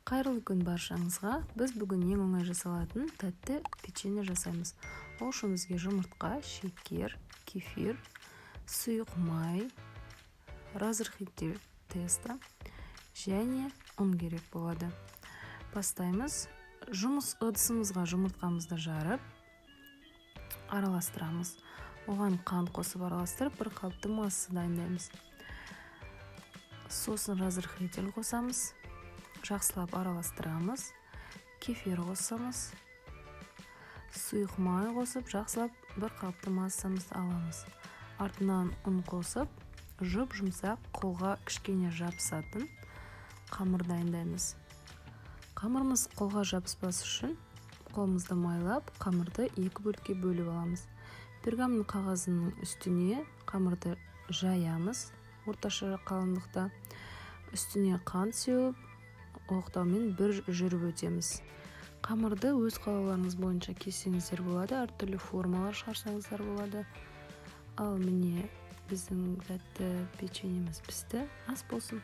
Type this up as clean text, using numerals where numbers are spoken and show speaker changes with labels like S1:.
S1: Қайырлы күн баршаңызға. Біз бүгін ең оңай жасалатын тәтті печенье жасаймыз. Ол үшін бізге жұмыртқа, шекер, кефир, сұйық май, разрыхлитель теста және ұн керек болады. Бастаймыз. Жұмыс ыдысымызға жұмыртқамызды жарып, араластырамыз. Оған қант қосып араластырып, бір қалыпты масса дайындаймыз. Сосын разрыхлитель қосамыз. Жақсылап араластырамыз. Кефир қосамыз. Сұйық май қосып, жақсылап бір қалыпты массамызды аламыз. Артынан ұн қосып, жұмсақ, қолға кішкене жабысатын қамыр дайындаймыз. Қамырымыз қолға жабыспас үшін қолымызды майлап, қамырды екі бөлікке бөліп аламыз. Пергамент қағазының үстіне қамырды жаямыз, орташа қалыңдықта. Үстіне қант сеуіп, оқтаумен бір жүріп өтеміз. Қамырды өз қалауларыңыз бойынша кессеңіздер болады, әртүрлі формалар шығарсаңыздар болады. Ал міне біздің тәтті печеньеміз пісті. Ас болсын.